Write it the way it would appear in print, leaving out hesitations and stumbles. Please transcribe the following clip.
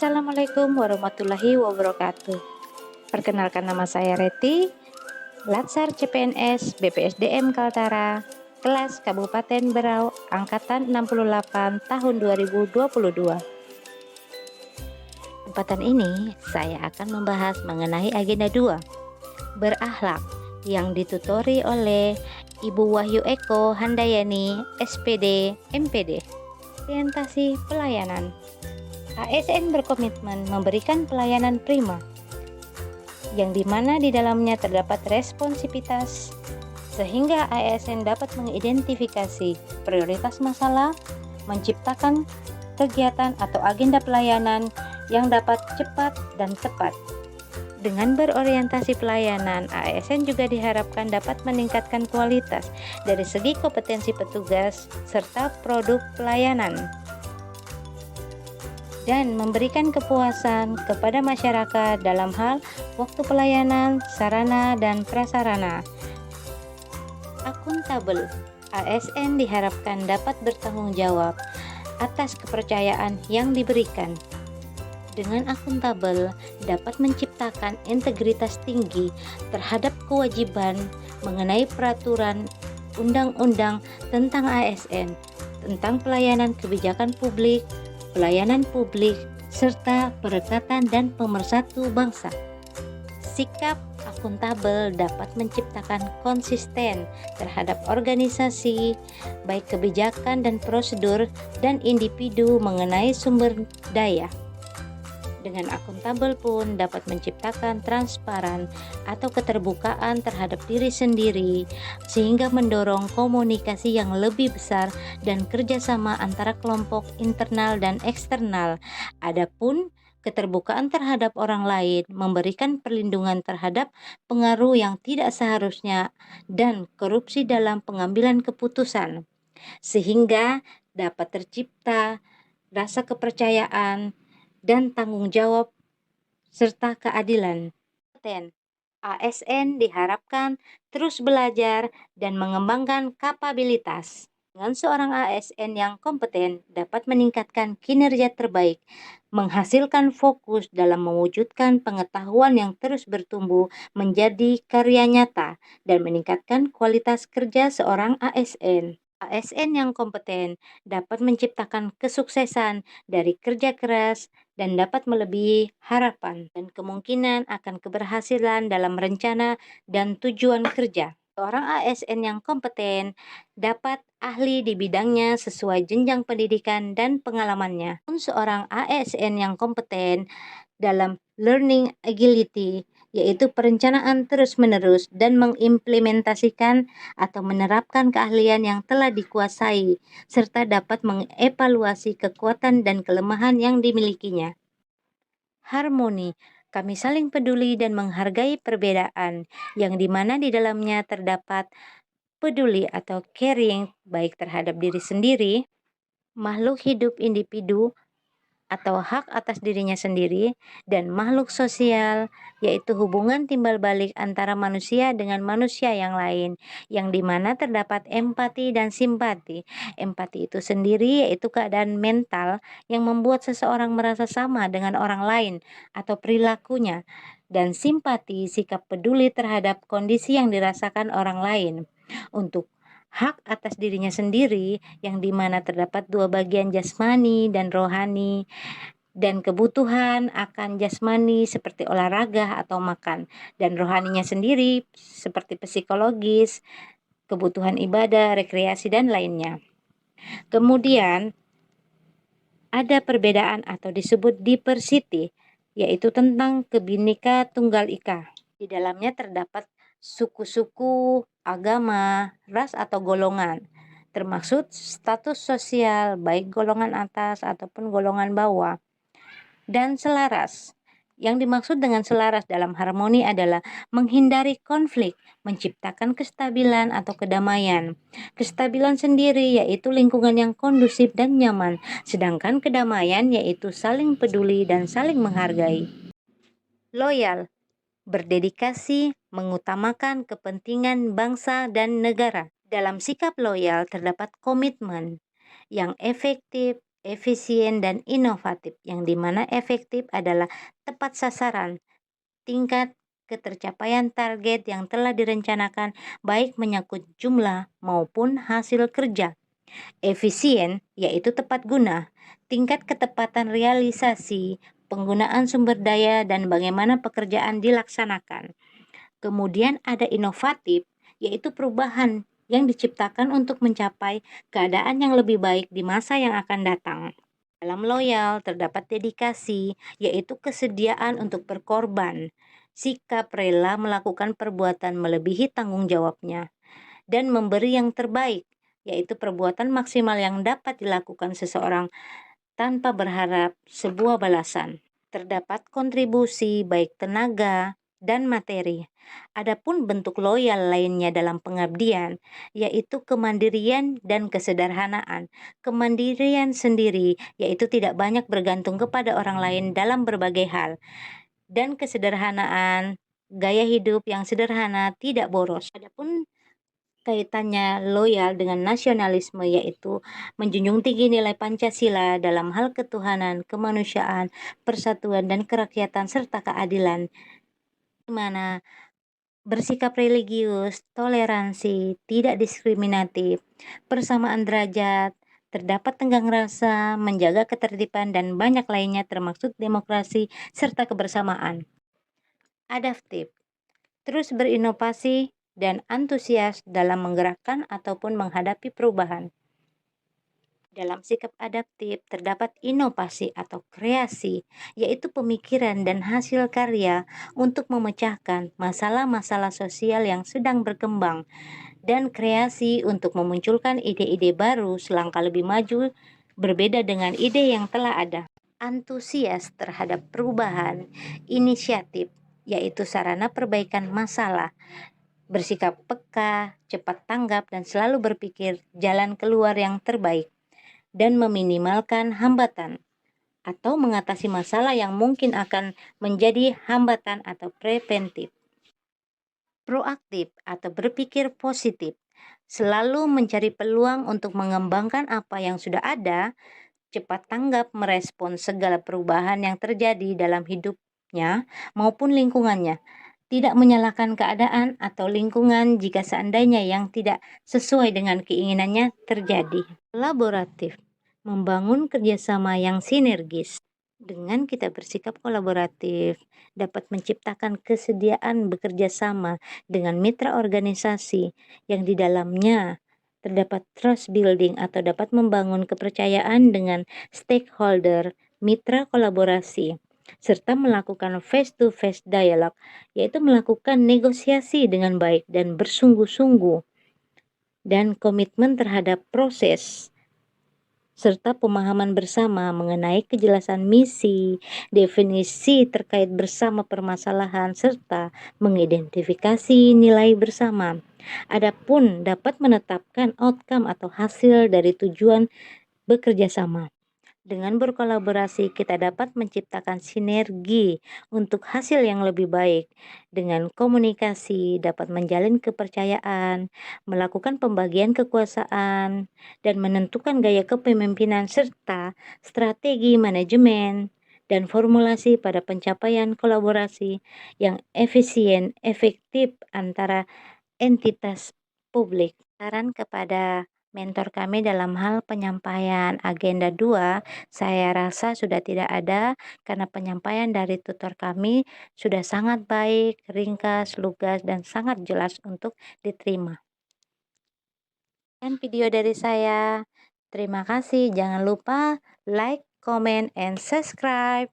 Assalamualaikum warahmatullahi wabarakatuh. Perkenalkan, nama saya Reti, Latsar CPNS BPSDM Kaltara, kelas Kabupaten Berau, angkatan 68 tahun 2022. Kesempatan ini saya akan membahas mengenai agenda 2, berakhlak, yang ditutori oleh Ibu Wahyu Eko Handayani, SPD, MPD. Orientasi pelayanan. ASN berkomitmen memberikan pelayanan prima, yang dimana di dalamnya terdapat responsivitas, sehingga ASN dapat mengidentifikasi prioritas masalah, menciptakan kegiatan atau agenda pelayanan yang dapat cepat dan tepat. Dengan berorientasi pelayanan, ASN juga diharapkan dapat meningkatkan kualitas dari segi kompetensi petugas serta produk pelayanan, dan memberikan kepuasan kepada masyarakat dalam hal waktu pelayanan, sarana, dan prasarana. Akuntabel. ASN diharapkan dapat bertanggung jawab atas kepercayaan yang diberikan. Dengan akuntabel dapat menciptakan integritas tinggi terhadap kewajiban mengenai peraturan undang-undang tentang ASN, tentang pelayanan kebijakan publik, pelayanan publik, serta perekatan dan pemersatu bangsa. Sikap akuntabel dapat menciptakan konsisten terhadap organisasi, baik kebijakan dan prosedur, dan individu mengenai sumber daya. Dengan akuntabel pun dapat menciptakan transparan atau keterbukaan terhadap diri sendiri, sehingga mendorong komunikasi yang lebih besar dan kerjasama antara kelompok internal dan eksternal. Adapun keterbukaan terhadap orang lain memberikan perlindungan terhadap pengaruh yang tidak seharusnya dan korupsi dalam pengambilan keputusan, sehingga dapat tercipta rasa kepercayaan dan tanggung jawab serta keadilan. ASN diharapkan terus belajar dan mengembangkan kapabilitas. Dengan seorang ASN yang kompeten dapat meningkatkan kinerja terbaik, menghasilkan fokus dalam mewujudkan pengetahuan yang terus bertumbuh menjadi karya nyata, dan meningkatkan kualitas kerja seorang ASN. ASN yang kompeten dapat menciptakan kesuksesan dari kerja keras dan dapat melebihi harapan dan kemungkinan akan keberhasilan dalam rencana dan tujuan kerja. Seorang ASN yang kompeten dapat ahli di bidangnya sesuai jenjang pendidikan dan pengalamannya. Seorang ASN yang kompeten dalam learning agility, yaitu perencanaan terus-menerus dan mengimplementasikan atau menerapkan keahlian yang telah dikuasai, serta dapat mengevaluasi kekuatan dan kelemahan yang dimilikinya. Harmoni. Kami saling peduli dan menghargai perbedaan, yang dimana di dalamnya terdapat peduli atau caring baik terhadap diri sendiri, makhluk hidup individu atau hak atas dirinya sendiri, dan makhluk sosial, yaitu hubungan timbal balik antara manusia dengan manusia yang lain, yang dimana terdapat empati dan simpati. Empati itu sendiri yaitu keadaan mental yang membuat seseorang merasa sama dengan orang lain atau perilakunya, dan simpati sikap peduli terhadap kondisi yang dirasakan orang lain. Untuk hak atas dirinya sendiri, yang dimana terdapat dua bagian, jasmani dan rohani, dan kebutuhan akan jasmani seperti olahraga atau makan, dan rohaninya sendiri seperti psikologis, kebutuhan ibadah, rekreasi, dan lainnya. Kemudian ada perbedaan atau disebut diversity, yaitu tentang Bhinneka Tunggal Ika. Di dalamnya terdapat suku-suku, agama, ras atau golongan, termasuk status sosial baik golongan atas ataupun golongan bawah, dan selaras. Yang dimaksud dengan selaras dalam harmoni adalah menghindari konflik, menciptakan kestabilan atau kedamaian. Kestabilan sendiri yaitu lingkungan yang kondusif dan nyaman, sedangkan kedamaian yaitu saling peduli dan saling menghargai. Loyal, berdedikasi, mengutamakan kepentingan bangsa dan negara. Dalam sikap loyal terdapat komitmen yang efektif, efisien, dan inovatif, yang dimana efektif adalah tepat sasaran, tingkat ketercapaian target yang telah direncanakan, baik menyangkut jumlah maupun hasil kerja. Efisien yaitu tepat guna, tingkat ketepatan realisasi, penggunaan sumber daya, dan bagaimana pekerjaan dilaksanakan. Kemudian ada inovatif, yaitu perubahan yang diciptakan untuk mencapai keadaan yang lebih baik di masa yang akan datang. Dalam loyal terdapat dedikasi, yaitu kesediaan untuk berkorban, sikap rela melakukan perbuatan melebihi tanggung jawabnya, dan memberi yang terbaik, yaitu perbuatan maksimal yang dapat dilakukan seseorang tanpa berharap sebuah balasan. Terdapat kontribusi baik tenaga dan materi. Adapun bentuk loyal lainnya dalam pengabdian, yaitu kemandirian dan kesederhanaan. Kemandirian sendiri yaitu tidak banyak bergantung kepada orang lain dalam berbagai hal, dan kesederhanaan, gaya hidup yang sederhana, tidak boros. Adapun kaitannya loyal dengan nasionalisme, yaitu menjunjung tinggi nilai Pancasila dalam hal ketuhanan, kemanusiaan, persatuan, dan kerakyatan, serta keadilan, di mana bersikap religius, toleransi, tidak diskriminatif, persamaan derajat, terdapat tenggang rasa, menjaga ketertiban, dan banyak lainnya termasuk demokrasi serta kebersamaan. Adaptif, terus berinovasi dan antusias dalam menggerakkan ataupun menghadapi perubahan. Dalam sikap adaptif terdapat inovasi atau kreasi, yaitu pemikiran dan hasil karya untuk memecahkan masalah-masalah sosial yang sedang berkembang, dan kreasi untuk memunculkan ide-ide baru selangkah lebih maju berbeda dengan ide yang telah ada. Antusias terhadap perubahan, inisiatif, yaitu sarana perbaikan masalah, bersikap peka, cepat tanggap, dan selalu berpikir jalan keluar yang terbaik, dan meminimalkan hambatan atau mengatasi masalah yang mungkin akan menjadi hambatan atau preventif. Proaktif atau berpikir positif, selalu mencari peluang untuk mengembangkan apa yang sudah ada, cepat tanggap merespons segala perubahan yang terjadi dalam hidupnya maupun lingkungannya, tidak menyalahkan keadaan atau lingkungan jika seandainya yang tidak sesuai dengan keinginannya terjadi. Kolaboratif, membangun kerjasama yang sinergis. Dengan kita bersikap kolaboratif, dapat menciptakan kesediaan bekerja sama dengan mitra organisasi yang di dalamnya terdapat trust building atau dapat membangun kepercayaan dengan stakeholder, mitra kolaborasi, serta melakukan face-to-face dialog, yaitu melakukan negosiasi dengan baik dan bersungguh-sungguh, dan komitmen terhadap proses, serta pemahaman bersama mengenai kejelasan misi, definisi terkait bersama permasalahan, serta mengidentifikasi nilai bersama. Adapun dapat menetapkan outcome atau hasil dari tujuan bekerja sama. Dengan berkolaborasi, kita dapat menciptakan sinergi untuk hasil yang lebih baik. Dengan komunikasi, dapat menjalin kepercayaan, melakukan pembagian kekuasaan, dan menentukan gaya kepemimpinan serta strategi manajemen dan formulasi pada pencapaian kolaborasi yang efisien, efektif antara entitas publik. Saran kepada mentor kami dalam hal penyampaian agenda 2, saya rasa sudah tidak ada karena penyampaian dari tutor kami sudah sangat baik, ringkas, lugas, dan sangat jelas untuk diterima. Dan video dari saya. Terima kasih. Jangan lupa like, comment, and subscribe.